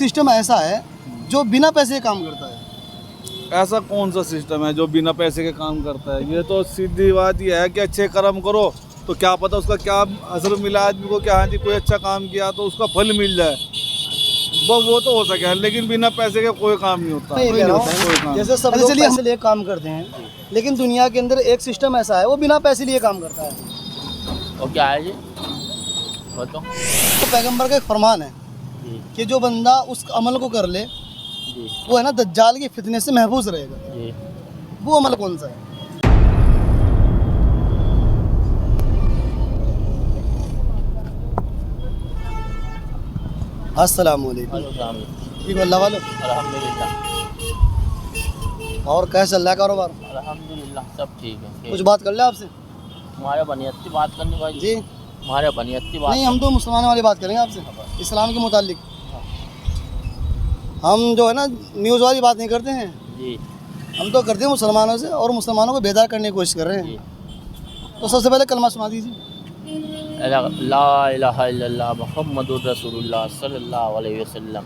System ऐसा है जो बिना पैसे के काम करता है। ऐसा कौन सा सिस्टम है जो बिना पैसे के काम करता है? ये तो सीधी बात ये है कि अच्छे कर्म करो तो क्या पता उसका क्या असर मिला आदमी को, क्या हाँ जी कोई अच्छा काम किया तो उसका फल मिल जाए, वो तो हो सके, लेकिन बिना पैसे के कोई काम नहीं होता। मैं ये कह रहा हूँ, कोई काम जैसे सब लोग पैसे लिए काम करते हैं, लेकिन दुनिया के अंदर एक सिस्टम ऐसा है वो बिना पैसे लिए काम करता है। और क्या है जी? बताओ तो पैगंबर का एक फरमान है जी कि जो बंदा उस अमल को कर ले जी वो है ना दज्जाल के फितने से महफूज रहेगा। जी। वो अमल कौन सा है? अस्सलाम वालेकुम। ठीक है, अल्लाह वालो। अल्हम्दुलिल्लाह और कैसा चल रहा है कारोबार? अल्हम्दुलिल्लाह सब ठीक है। कुछ बात कर ले आपसे। हमारे बनियती बात करने भाई जी हमारे बनियती बात नहीं, हम तो मुसलमानों वाली बात करेंगे आपसे, इस्लाम के मुतालिक। हम जो है ना न्यूज़ वाली बात नहीं करते हैं, जी हम तो करते हैं मुसलमानों से और मुसलमानों को बेदार करने की कोशिश कर रहे जी। हैं। तो सबसे पहले कलमा सुना दीजिए। ला इलाहा इल्लल्लाह मुहम्मदुर रसूलुल्लाह सल्लल्लाहु अलैहि वसल्लम।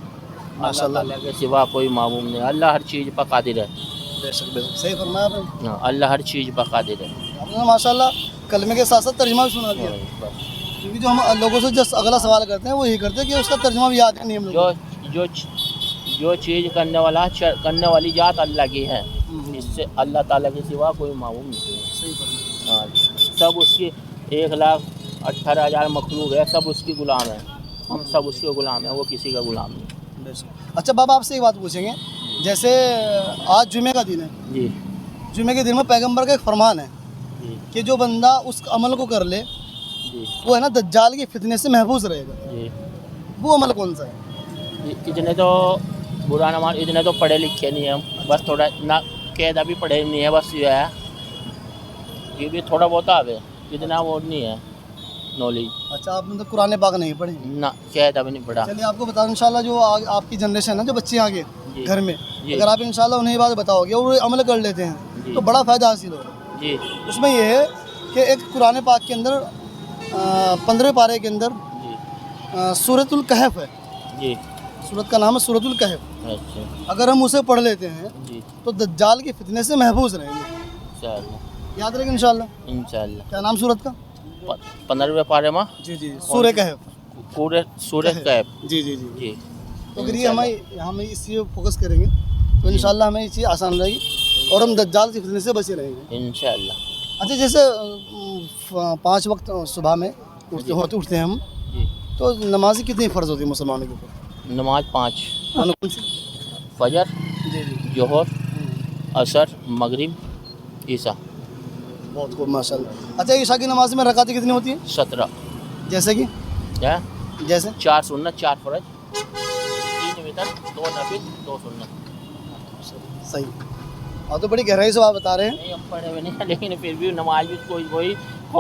माशाल्लाह। अल्लाह के सिवा कोई माबूद नहीं। अल्लाह हर चीज़ पर कादिर है। बेशक बेशक सही फरमाया आपने। हाँ, अल्लाह हर चीज़ पर कादिर है। आपने माशाल्लाह कलमे के साथ साथ तर्जुमा भी सुना दिया, बस। क्योंकि जो हम लोगों से जस्ट अगला सवाल करते हैं वो यही करते हैं कि उसका तर्जुमा भी याद नहीं हम लोग। जो जो चीज़ करने वाली जात अल्लाह की है, इससे अल्लाह ताला के सिवा कोई मालूम नहीं है। सही फरमाया। हाँ, सब उसकी 1,18,000 मखलूक है, सब उसकी गुलाम है। हम सब उसके गुलाम हैं, वो किसी का गुलाम नहीं। बेशक। अच्छा बाबा, आपसे एक बात पूछेंगे, जैसे आज जुमे का दिन है, जी जुमे के दिन में पैगंबर का एक फरमान है जी कि जो बंदा उस अमल को कर ले जी वो है ना दज्जाल के फितने से महफूज रहेगा। जी। वो अमल कौन सा है? इतने तो बुरा न मान, इतने तो पढ़े लिखे नहीं हैं हम, बस थोड़ा ना कैदा भी पढ़े नहीं है, बस ये है ये भी थोड़ा बहुत आवे, इतना वो नहीं है नॉलेज। अच्छा, आपने तो कुरान पाक नहीं पढ़े? ना कैदा भी नहीं पढ़ा। चलिए आपको बताओ, इंशाल्लाह जो आपकी जनरेशन है ना, जो बच्चे आगे जी घर में, जी अगर आप इंशाल्लाह उन्हें ये बात बताओगे और वो अमल कर लेते हैं जी तो बड़ा फ़ायदा हासिल होगा। जी उसमें ये है कि एक कुरान पाक के अंदर 15वें पारे के अंदर जी सूरतुल कहफ है, जी। सूरत का नाम है सूरतुल कहफ। अच्छा अगर हम उसे पढ़ लेते हैं जी। तो दज्जाल के फितने से महफूज रहेंगे। इंशाल्लाह याद रखें इंशाल्लाह। इंशाल्लाह। क्या नाम सूरत का? 15वें पारे में जी जी, सूरह कहफ। पूरे सूरज कैब। जी जी जी। जी। तो अगर ये हम इस चीज़ पर फोकस करेंगे तो इंशाल्लाह हमें ये चीज़ आसान रहेगी और हम दज्जाल के फितने से बचे रहेंगे इंशाल्लाह। अच्छा, जैसे 5 वक्त सुबह में उठते हैं हम, जी। तो नमाज़ कितनी फ़र्ज़ होती है मुसलमानों के ऊपर? नमाज 5, कौन सी? फजर, जी जी। जोहर, असर, मगरिब, ईसा। बहुत खूब माशाल्लाह। अच्छा, ईशा की नमाज में रकातें कितनी होती हैं? 17। जैसे कि क्या? जैसे 4 सुन्नत, 4 फर्ज, 3 वितर, 2 नफिल, 2 सुन्नत। सही। और तो बड़ी गहराई से बात बता रहे हैं। नहीं हम पढ़े हुए नहीं हैं, लेकिन फिर भी नमाज भी कोई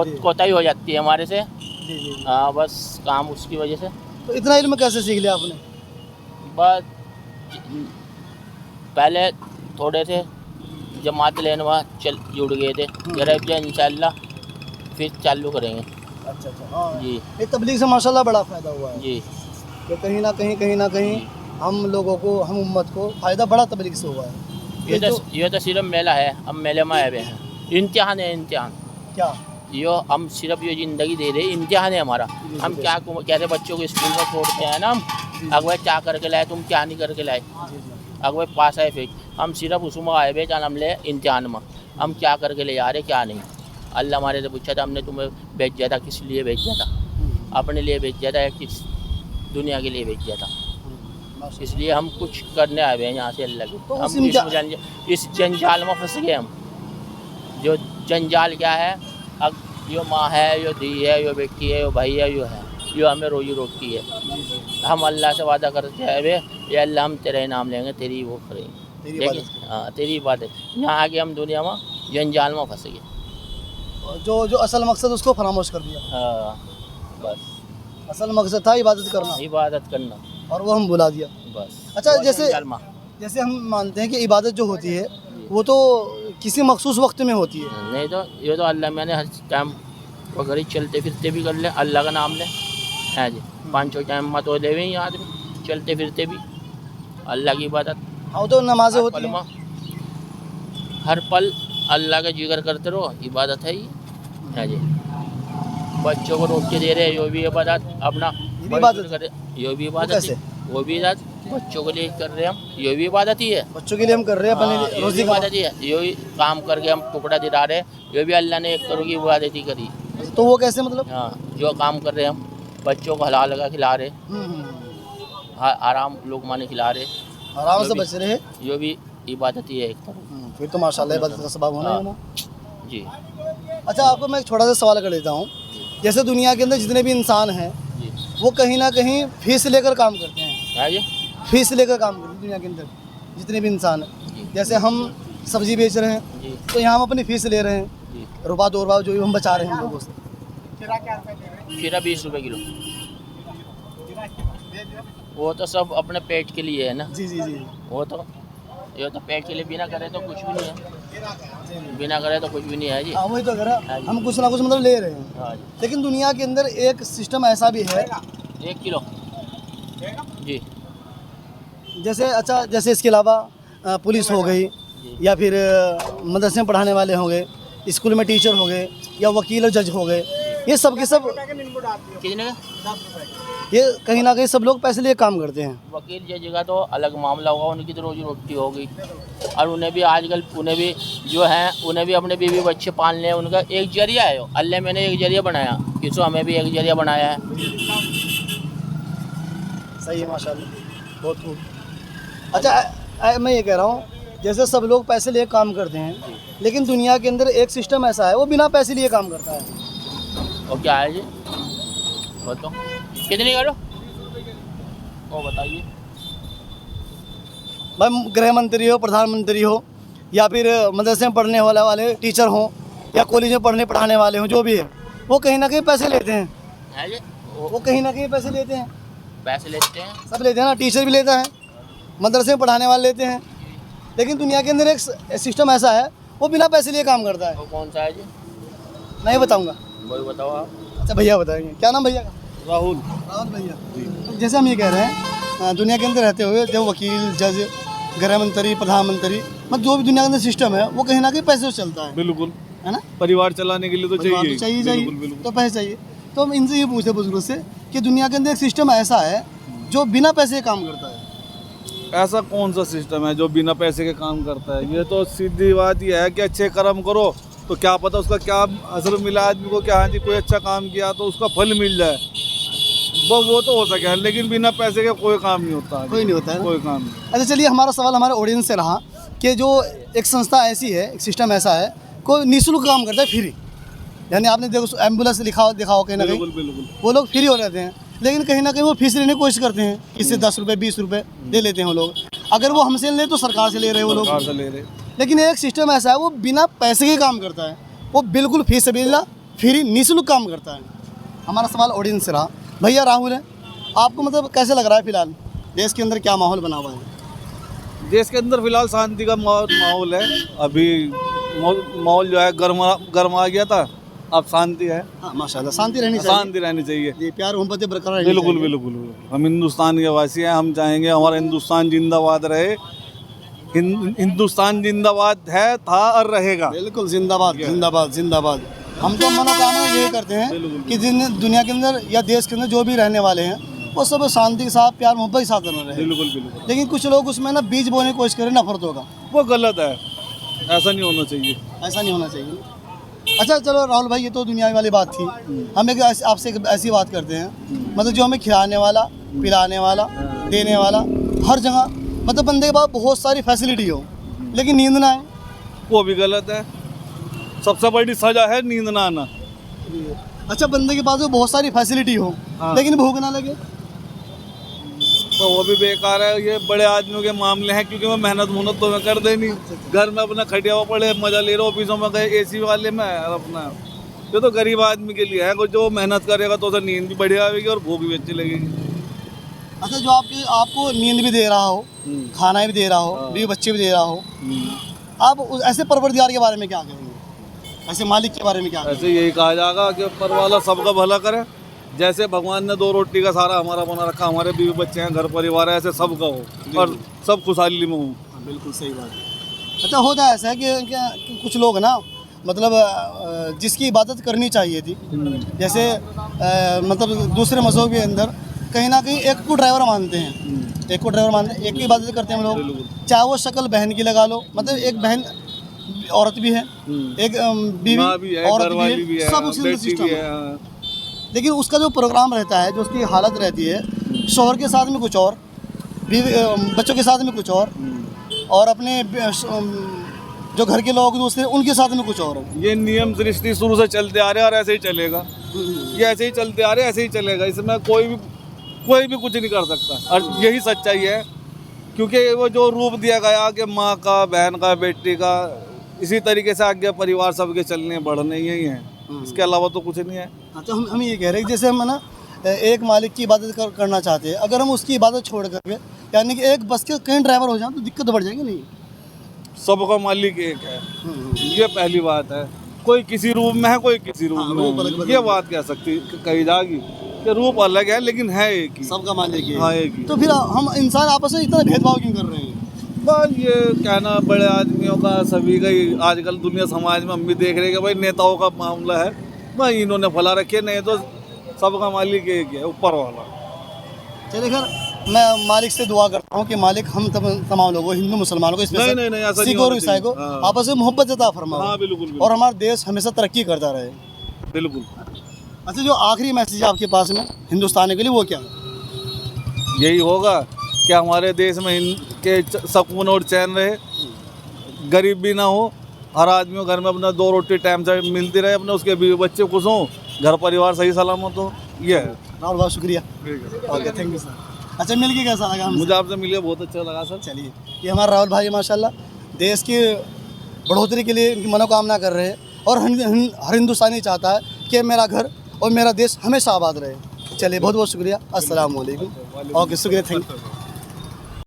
जी। कोताही हो जाती है हमारे से। जी जी। हाँ, बस काम उसकी वजह से। तो इतना इल्म कैसे सीख लिया आपने? बस पहले थोड़े से जमात लेने वहाँ जुड़ गए थे, जरा इंशाल्लाह फिर चालू करेंगे। अच्छा अच्छा। हाँ जी ये तबलीग से माशाल्लाह बड़ा फ़ायदा हुआ है जी कि कहीं ना कहीं हम लोगों को, हम उम्मत को फ़ायदा बड़ा तबलीग से हुआ है। ये तो सिर्फ मेला है, हम मेले में आए हुए हैं। इम्तिहान है, इम्तिहान। क्या? यो हम सिर्फ ये ज़िंदगी दे रहे, इम्तिहान है हमारा। हम क्या कैसे बच्चों को स्कूल में छोड़ते हैं ना, हम अगवे क्या करके लाए, तुम क्या नहीं करके लाए, अगवे पास आए फिर हम सिर्फ उसमें आए हुए जान हम ले इम्तिहान में, हम क्या करके ले आ रहे क्या नहीं। अल्लाह हमारे से पूछा था, हमने तुम्हें भेजा था, किस लिए भेजा था? अपने लिए भेजा था या किस दुनिया के लिए भेजा था? इसलिए हम कुछ करने आए हुए हैं यहाँ से अल्लाह के। तो हम इस जंजाल में फंस गए हम। जो जंजाल क्या है, अब यो माँ है, यो दी है, यो बेटी है, यो भाई है, यो है, यो हमें रोजी रोटी है। हम अल्लाह से वादा करते हैं वे, ये अल्लाह हम तेरा नाम लेंगे, तेरी वो करेंगे, लेकिन हाँ तेरी इबादत। यहाँ आके हम दुनिया में जंजाल में फंस गए। जो असल मकसद उसको फरामोश कर दिया। हाँ बस असल मकसद था इबादत करना इबादत करना, और वो हम भुला दिया। बस। अच्छा, वो जैसे जंजाल में। जैसे हम मानते हैं कि इबादत जो होती है वो तो किसी मखसूस वक्त में होती है। नहीं तो ये तो अल्लाह मैंने हर टाइम अगर ही चलते फिरते भी कर ले, अल्लाह का नाम ले है जी। 5 टाइम मत हो ले आदमी, चलते फिरते भी अल्लाह की इबादत, हाँ तो नमाजें हर होती पल हैं। में हर पल अल्लाह का जिक्र करते रहो, इबादत है ये। हाँ जी, बच्चों को रोक के दे रहे हैं, यो भी इबादत अपना, ये भी इबादत करे यो भी वो इबादत कैसे? है, वो भी इबादत, बच्चों के लिए कर रहे हैं हम, यो भी इबादत ही है। बच्चों के लिए हम कर रहे हैं हाँ, अपने ये रोजी भी कमा। इबादत ही है, यो ही काम करके हम टुकड़ा दिला रहे हैं, ये भी अल्लाह ने एक करोड़ की इबादत ही करी। तो वो कैसे मतलब? हाँ, जो काम कर रहे हैं हम, बच्चों को हलाल लगा खिला रहे, आराम लोग माने खिला रहे, आराम जो से भी- बच रहे हैं। यो भी इबादत ही है एक तरह। फिर तो माशाल्लाह इबादत का सबब होना ही होना। जी अच्छा, आपको मैं एक छोटा सा सवाल कर लेता हूँ। जैसे दुनिया के अंदर जितने भी इंसान हैं जी, वो कहीं ना कहीं फीस लेकर काम करते हैं, है जी फीस लेकर काम करते हैं दुनिया के अंदर जितने भी इंसान हैं। जी जैसे हम सब्जी बेच रहे हैं जी तो यहाँ हम अपनी फीस ले रहे हैं, जी। रुपया 2 रुपया जो भी हम बचा रहे हैं हम लोगों से। खीरा 20 रुपए किलो, वो तो सब अपने पेट के लिए है ना, जी जी जी वो तो ये तो पेट के लिए, बिना करे तो कुछ भी नहीं है, बिना करे तो कुछ भी नहीं है जी। हाँ, वही तो करा, हम कुछ ना कुछ मतलब ले रहे हैं। हाँ जी, लेकिन दुनिया के अंदर एक सिस्टम ऐसा भी है, 1 किलो जी जैसे अच्छा जैसे इसके अलावा पुलिस हो गई, या फिर मदरसे में पढ़ाने वाले हो गए, स्कूल में टीचर हो गए, या वकील और जज हो गए, ये सब के सब कितने का? ये कहीं ना कहीं सब लोग पैसे लिए काम करते हैं। वकील जज का तो अलग मामला होगा, उनकी तो रोजी रोटी होगी, और उन्हें भी आजकल उन्हें भी जो है उन्हें भी अपने बीवी बच्चे पालने हैं, उनका एक जरिया है, अल्लाह मैंने एक जरिया बनाया, किसो हमें भी एक जरिया बनाया है। सही है माशाल्लाह, बहुत खूब। अच्छा मैं ये कह रहा हूँ, जैसे सब लोग पैसे लिए काम करते हैं, लेकिन दुनिया के अंदर एक सिस्टम ऐसा है वो बिना पैसे लिए काम करता है। और क्या है जी, बताओ कितनी करो, वो बताइए। भाई गृह मंत्री हो, प्रधानमंत्री हो, या फिर मदरसे में पढ़ने वाले टीचर हों, या कॉलेज में पढ़ाने वाले हों, जो भी है वो कहीं ना कहीं पैसे लेते हैं। है जी, वो कहीं ना कहीं पैसे लेते हैं, पैसे लेते हैं, सब लेते हैं ना, टीचर भी लेता है, मदरसे में पढ़ाने वाले लेते हैं। लेकिन दुनिया के अंदर एक सिस्टम ऐसा है वो बिना पैसे लिए काम करता है। वो कौन सा है जी, नहीं बताऊंगा। वही बताओ आप। अच्छा भैया बताएंगे, क्या नाम भैया का? राहुल। राहुल भैया। जैसे हम ये कह रहे हैं, दुनिया के अंदर रहते हुए जो वकील, जज, गृह मंत्री, प्रधानमंत्री, मतलब जो भी दुनिया के अंदर सिस्टम है वो कहीं ना कहीं पैसे से चलता है बिल्कुल, है ना? परिवार चलाने के लिए तो परिवार चाहिए तो चाहिए बिल्कुल बिल्कुल। तो पैसे चाहिए। तो हम इनसे ये पूछते बुजुर्ग से कि दुनिया के अंदर एक सिस्टम ऐसा है जो बिना पैसे के काम करता है। ऐसा कौन सा सिस्टम है जो बिना पैसे के काम करता है? ये तो सीधी बात ये है कि अच्छे कर्म करो तो क्या पता उसका क्या असर मिला आदमी को, क्या हाँ जी कोई अच्छा काम किया तो उसका फल मिल जाए, वो तो हो सके, लेकिन बिना पैसे के कोई काम नहीं होता है। कोई नहीं होता है ना? कोई काम नहीं। अच्छा चलिए, हमारा सवाल हमारे ऑडियंस से रहा कि जो एक संस्था ऐसी है, एक सिस्टम ऐसा है, कोई निःशुल्क काम करता है, फ्री, यानी आपने देखो एम्बुलेंस दिखाओ कहीं ना बिल्कुल कहीं, बिल्कुल। वो लोग फ्री हो रहते हैं, लेकिन कहीं ना कहीं वो फीस लेने की कोशिश करते हैं, इससे 10 रुपये 20 रुपये ले लेते हैं वो लोग। अगर वो हमसे ले तो सरकार से ले रहे हैं वो लोग। सरकार से ले रहे। लेकिन एक सिस्टम ऐसा है वो बिना पैसे के काम करता है, वो बिल्कुल फीस बिल्ला फ्री निःशुल्क काम करता है। हमारा सवाल ऑडियंस से रहा। भैया राहुल है, आपको मतलब कैसे लग रहा है फिलहाल देश के अंदर क्या माहौल बना हुआ है? देश के अंदर फिलहाल शांति का माहौल है। अभी माहौल जो है गर्मा गया था, अब शांति है। हाँ माशाल्लाह, शांति रहनी चाहिए। शांति रहनी चाहिए। जी, प्यार मोहब्बत बरकरार रहनी बिल्कुल चाहिए। बिल्कुल। हम हिंदुस्तान के वासी हैं, हम चाहेंगे हमारा हिंदुस्तान जिंदाबाद रहे। हिंदुस्तान जिंदाबाद है, था और रहेगा। बिल्कुल, जिंदाबाद जिंदाबाद जिंदाबाद। हम तो मनोकामना ये करते हैं कि जिन दुनिया के अंदर या देश के अंदर जो भी रहने वाले हैं वो सब शांति के साथ, प्यार मोहब्बत के साथ रहना रहे। बिल्कुल बिल्कुल। लेकिन कुछ लोग उसमें ना बीज बोने की कोशिश करें नफरतों का, वो गलत है, ऐसा नहीं होना चाहिए। ऐसा नहीं होना चाहिए। अच्छा चलो राहुल भाई, ये तो दुनिया वाली बात थी। हम एक आपसे एक ऐसी बात करते हैं, मतलब जो हमें खिलाने वाला, पिलाने वाला, देने वाला, हर जगह मतलब बंदे के पास बहुत सारी फैसिलिटी हो लेकिन नींद ना आए, वो भी गलत है। सबसे बड़ी सजा है नींद ना आना। अच्छा बंदे के पास वो बहुत सारी फैसिलिटी हो लेकिन भूख ना लगे, तो वो भी बेकार है। ये बड़े आदमियों के मामले हैं, क्योंकि मैं मेहनत तो मैं कर दे नहीं, घर में अपना खटिया हुआ पड़े मजा ले रहे, ऑफिसों में गए एसी वाले में और अपना। ये तो गरीब आदमी के लिए है, जो मेहनत करेगा तो उसे नींद भी बढ़िया आएगी और भूख भी अच्छी लगेगी। अच्छा जो आपको नींद भी दे रहा हो, खाना भी दे रहा हो, बीवी बच्चे भी दे रहा हो, आप ऐसे परवरदिगार के बारे में क्या कहेंगे, ऐसे मालिक के बारे में क्या कहेंगे? ऐसे यही कहा जाएगा कि ऊपर वाला सबका भला करे, जैसे भगवान ने 2 रोटी का सारा हमारा बना रखा, हमारे बीवी बच्चे हैं, घर परिवार है, ऐसे सबका हो और सब खुशहाली में हो। बिल्कुल सही बात है। अच्छा, होता ऐसा है कि कुछ लोग ना मतलब जिसकी इबादत करनी चाहिए थी, जैसे मतलब दूसरे मज़हब के अंदर कहीं ना कहीं एक को ड्राइवर मानते हैं, एक को ड्राइवर मानते हैं, एक की इबादत करते हैं हम लोग, चाहे वो शक्ल बहन की लगा लो, मतलब एक बहन औरत भी है, एक बीवी माँ भी है, औरत घरवाली भी है, सब उसी बेटी सिस्टम भी है। है, हाँ। लेकिन उसका जो प्रोग्राम रहता है, जो उसकी हालत रहती है, शौहर के साथ में कुछ और, बीवी बच्चों के साथ में कुछ और अपने जो घर के लोग दूसरे उनके साथ में कुछ और। ये नियम सृष्टि शुरू से चलते आ रहे हैं और ऐसे ही चलेगा, ये ऐसे ही चलते आ रहे हैं, ऐसे ही चलेगा, इसमें कोई भी कुछ नहीं कर सकता। और यही सच्चाई है, क्योंकि वो जो रूप दिया गया कि माँ का, बहन का, बेटी का, इसी तरीके से आगे परिवार सबके चलने बढ़ने यही है, इसके अलावा तो कुछ नहीं है। अच्छा, हम ये कह रहे हैं कि जैसे हम ना एक मालिक की इबादत करना चाहते हैं, अगर हम उसकी इबादत छोड़ करके यानी कि एक बस के कई ड्राइवर हो जाएं तो दिक्कत बढ़ जाएगी नहीं? सबका मालिक एक है, ये पहली बात है। कोई किसी रूप में है, कोई किसी रूप में है। ये बात कह सकती कही जाएगी कि रूप अलग है लेकिन है एक ही, सबका मालिक है। हाँ एक ही। तो फिर हम इंसान आपस में इतना भेदभाव क्यों कर रहे हैं? बस ये कहना बड़े आदमियों का, सभी का ही आजकल दुनिया समाज में हम भी देख रहे हैं कि भाई नेताओं का मामला है, भाई इन्होंने फला रखे, नहीं तो सबका मालिक एक ही है, ऊपर वाला। चलिए खैर, मैं मालिक से दुआ करता हूँ कि मालिक हम तमाम लोगों, हिंदू मुसलमानों को, नहीं, ऐसा नहीं सिख और होना ईसाई को चाहिए। हाँ। आपस में मोहब्बत अता फरमाओ, हाँ बिल्कुल और हमारा देश हमेशा तरक्की करता रहे। बिल्कुल। अच्छा, जो आखिरी मैसेज है आपके पास में हिंदुस्तान के लिए, वो क्या है? यही होगा कि हमारे देश में के सुकून और चैन रहे, गरीब भी ना हो, हर आदमी घर में अपना 2 रोटी टाइम से मिलती रहे, अपने उसके बीवी बच्चे खुश हों, घर परिवार सही सलामत हो। ये है। राहुल, बहुत शुक्रिया। Okay, thank you sir. अच्छा, मिल के कैसा लगा हमसे? मुझे आपसे मिले बहुत अच्छा लगा सर। चलिए, ये हमारे राहुल भाई माशाल्लाह देश की बढ़ोतरी के लिए इनकी मनोकामना कर रहे हैं, और हर हिंदुस्तानी चाहता है कि मेरा घर और मेरा देश हमेशा आबाद रहे। चलिए, बहुत बहुत शुक्रिया। अस्सलाम वालेकुम। ओके, शुक्रिया, थैंक यू।